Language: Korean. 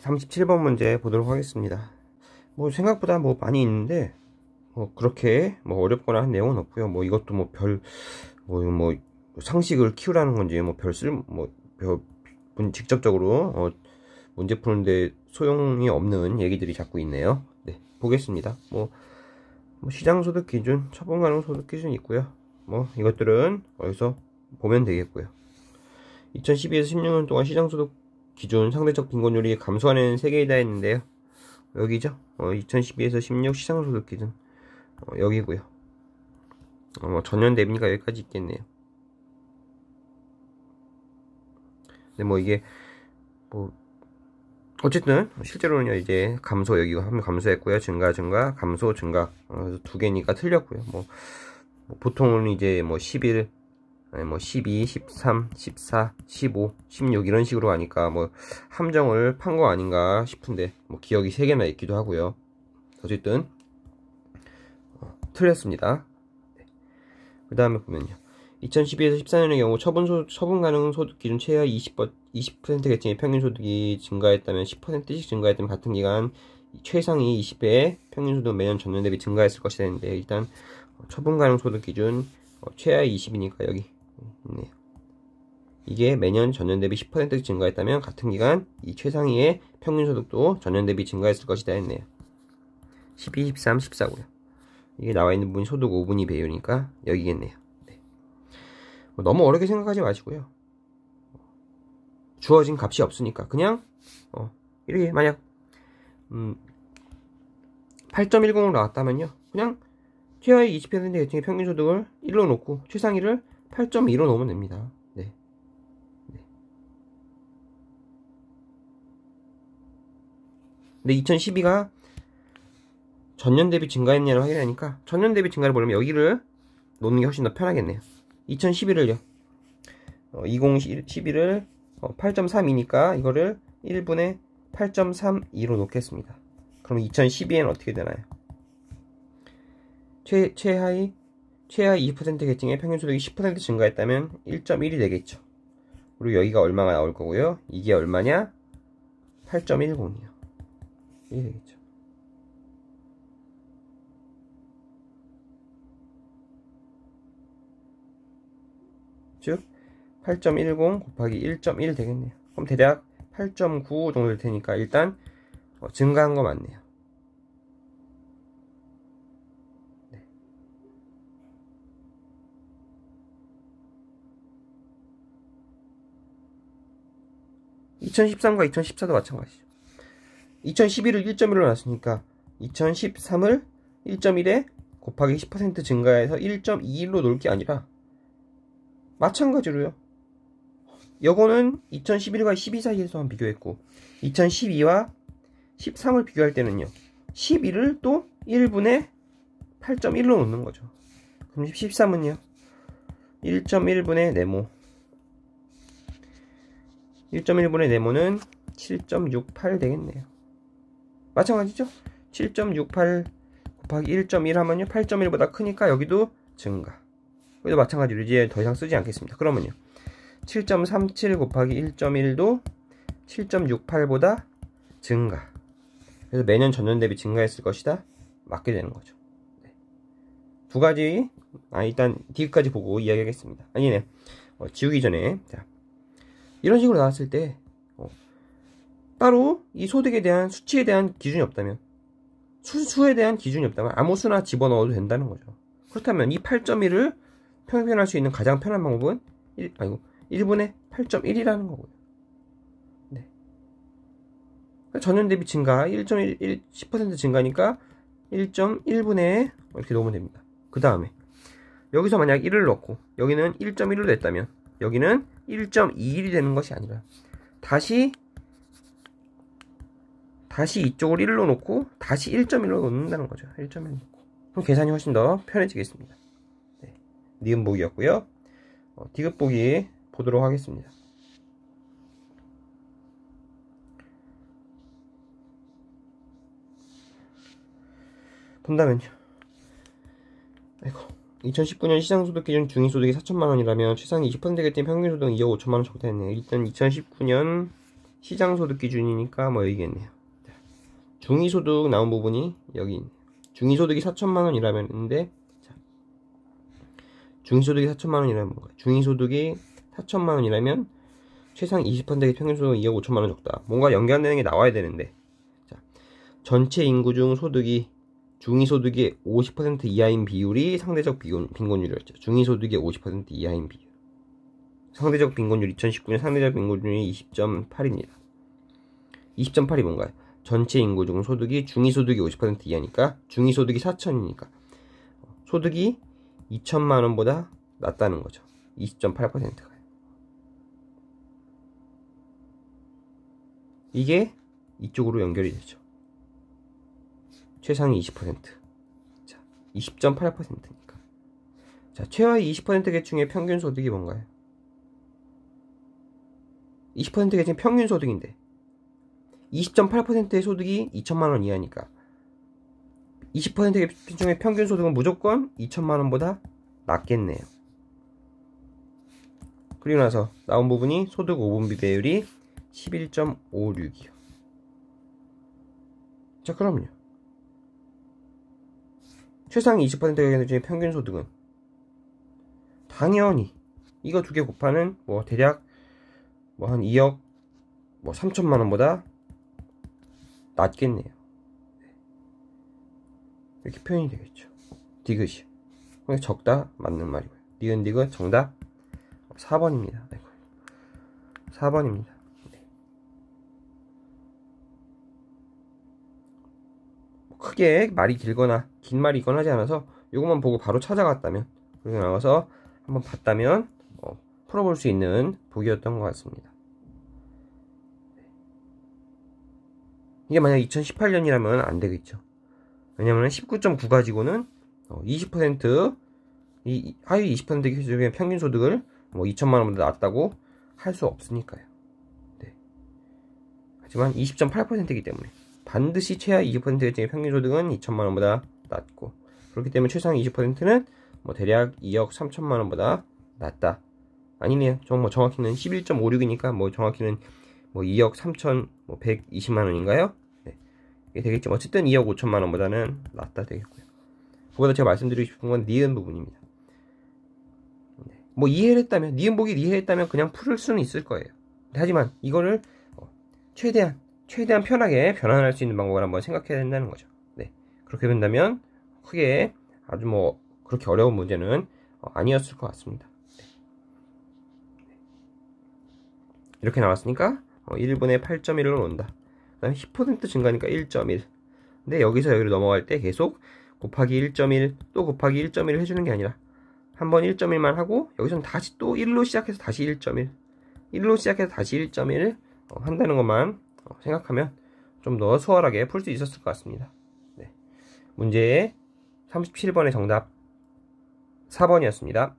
37번 문제 보도록 하겠습니다. 뭐 생각보다 뭐 많이 있는데 뭐 그렇게 뭐 어렵거나 한 내용은 없고요. 뭐 이것도 뭐 상식을 키우라는 건지 뭐 직접적으로 문제 푸는데 소용이 없는 얘기들이 자꾸 있네요. 네, 보겠습니다. 뭐 시장소득 기준, 처분 가능 소득 기준 있고요. 뭐 이것들은 어디서 보면 되겠고요. 2012에서 16년 동안 시장소득 기준 상대적 빈곤율이 감소하는 세계이다 했는데요. 여기죠. 2012에서 16 시장소득 기준 여기고요. 전년 대비니까 여기까지 있겠네요. 근데 뭐 이게 뭐 어쨌든 실제로는 이제 감소, 여기가 한번 감소했고요. 증가 감소 증가 그래서 두 개니까 틀렸고요. 뭐 보통은 이제 뭐 11 뭐 12, 13, 14, 15, 16 이런 식으로 가니까 뭐 함정을 판 거 아닌가 싶은데 뭐 기억이 3개나 있기도 하고요. 어쨌든 틀렸습니다. 네. 그 다음에 보면요. 2012에서 14년의 경우 처분 가능 소득 기준 최하 20% 계층의 평균 소득이 증가했다면 10%씩 증가했다면 같은 기간 최상위 20배의 평균 소득은 매년 전년 대비 증가했을 것이다 했는데 일단 처분 가능 소득 기준 최하 20이니까 여기 있네요. 이게 매년 전년 대비 10%씩 증가했다면 같은 기간 이 최상위의 평균 소득도 전년 대비 증가했을 것이다 했네요. 12, 13, 14고요. 이게 나와 있는 부분이 소득 5분위 배율이니까 여기겠네요. 네. 너무 어렵게 생각하지 마시고요. 주어진 값이 없으니까 그냥 이렇게 만약 8.10으로 나왔다면요. 그냥 최하위 20% 계층의 평균 소득을 1로 놓고 최상위를 8.2로 놓으면 됩니다. 네. 근데 2012가 전년 대비 증가했냐를 확인하니까 전년 대비 증가를 보려면 여기를 놓는 게 훨씬 더 편하겠네요. 2011을요. 2011을 8.32니까 이거를 1분의 8.32로 놓겠습니다. 그럼 2012에는 어떻게 되나요? 최하위 20% 계층의 평균 소득이 10% 증가했다면 1.1이 되겠죠. 그리고 여기가 얼마가 나올 거고요. 이게 얼마냐? 8.10이요. 이게 되겠죠. 즉 8.10 곱하기 1.1 되겠네요. 그럼 대략 8.95 정도 될 테니까 일단 증가한 거 맞네요. 네. (2013과) 2014도 마찬가지죠. 2011을 1.1로 놨으니까 2013을 1.1에 곱하기 10% 증가해서 1.21로 놓을 게 아니라 마찬가지로요. 요거는 2011과 12 사이에서만 비교했고 2012와 13을 비교할 때는요. 11을 또 1분의 8.1로 놓는 거죠. 그럼 13은요. 1.1분의 네모 1.1분의 네모는 7.68 되겠네요. 마찬가지죠? 7.68 곱하기 1.1 하면요. 8.1보다 크니까 여기도 증가. 여기도 마찬가지로 이제 더 이상 쓰지 않겠습니다. 그러면요. 7.37 곱하기 1.1도 7.68보다 증가. 그래서 매년 전년 대비 증가했을 것이다. 맞게 되는 거죠. 네. 두 가지, 일단 디귿까지 보고 이야기하겠습니다. 아니네. 지우기 전에, 자, 이런 식으로 나왔을 때, 따로 이 소득에 대한 수치에 대한 기준이 없다면, 수에 대한 기준이 없다면 아무 수나 집어넣어도 된다는 거죠. 그렇다면 이 8.1을 평균할 수 있는 가장 편한 방법은 1분의 8.1이라는 거고요. 네. 전년 대비 증가 1.1 10% 증가니까 1.1분의 이렇게 놓으면 됩니다. 그 다음에 여기서 만약 1을 넣고 여기는 1.1로 됐다면 여기는 1.21이 되는 것이 아니라 다시 이쪽을 1로 놓고 다시 1.1로 놓는다는 거죠. 1.1 놓고. 그럼 계산이 훨씬 더 편해지겠습니다. 네. 니은 보기였고요. 디귿 보기 보도록 하겠습니다. 본다면요. 2019년 시장소득 기준 중위소득이 4천만원이라면 최상위 20%겠더니 평균소득은 2억 5천만원 적다 했네요. 일단 2019년 시장소득 기준이니까 뭐 여기겠네요. 중위소득 나온 부분이 여기 있네요. 중위소득이 4천만원이라면인데, 중위소득이 4천만원이라면 뭔가? 중위소득이 4천만원이라면 최상 20%의 평균소득은 2억 5천만원 적다. 뭔가 연결되는 게 나와야 되는데, 자, 전체 인구 중 소득이 중위소득의 50% 이하인 비율이 상대적 빈곤율이었죠. 중위소득의 50% 이하인 비율. 상대적 빈곤율 2019년 상대적 빈곤율이 20.8입니다. 20.8이 뭔가요? 전체 인구 중 소득이 중위소득이 50% 이하니까 중위소득이 4천이니까 소득이 2천만원보다 낮다는 거죠. 20.8%가. 이게 이쪽으로 연결이 되죠. 최상위 20%. 자, 20.8%니까. 자, 최하위 20% 계층의 평균 소득이 뭔가요? 20% 계층 평균 소득인데 20.8%의 소득이 2천만원 이하니까 20% 계층의 평균 소득은 무조건 2천만원보다 낮겠네요. 그리고 나서 나온 부분이 소득 5분 비배율이 11.56이요. 자, 그럼요. 최상위 20% 계층의 평균 소득은 당연히 이거 두 개 곱하는 뭐 대략 뭐 한 2억 뭐 3천만원보다 낮겠네요. 이렇게 표현이 되겠죠. 디귿이. 적다 맞는 말이고요. 니은 디귿 정답 4번입니다. 4번입니다. 네. 크게 말이 길거나 긴 말이 있거나 하지 않아서 이것만 보고 바로 찾아갔다면 그리고 나와서 한번 봤다면 풀어볼 수 있는 보기였던 것 같습니다. 이게 만약 2018년이라면 안 되겠죠. 왜냐면 19.9 가지고는 20% 이 하위 20% 기준의 평균 소득을 뭐 2천만원보다 낮다고 할 수 없으니까요. 네. 하지만 20.8%이기 때문에 반드시 최하위 20%의 평균 소득은 2천만원보다 낮고 그렇기 때문에 최상위 20%는 뭐 대략 2억 3천만원보다 낮다. 아니네요. 정확히는 11.56이니까 뭐 정확히는 뭐 2억 3천 뭐 120만원인가요? 네. 이게 되겠죠. 어쨌든 2억 5천만원보다는 낮다 되겠고요. 그보다 제가 말씀드리고 싶은 건 니은 부분입니다. 네. 뭐 이해를 했다면, 니은 보기 이해했다면 그냥 풀을 수는 있을 거예요. 하지만 이거를 최대한 편하게 변환할 수 있는 방법을 한번 생각해야 된다는 거죠. 네. 그렇게 된다면 크게 아주 뭐 그렇게 어려운 문제는 아니었을 것 같습니다. 네. 이렇게 나왔으니까 1분의 8.1로 논다. 그 다음에 10% 증가니까 1.1. 근데 여기서 여기로 넘어갈 때 계속 곱하기 1.1 또 곱하기 1.1을 해주는 게 아니라 한번 1.1만 하고 여기서는 다시 또 1로 시작해서 다시 1.1 1로 시작해서 다시 1.1을 한다는 것만 생각하면 좀 더 수월하게 풀 수 있었을 것 같습니다. 네. 문제의 37번의 정답 4번이었습니다.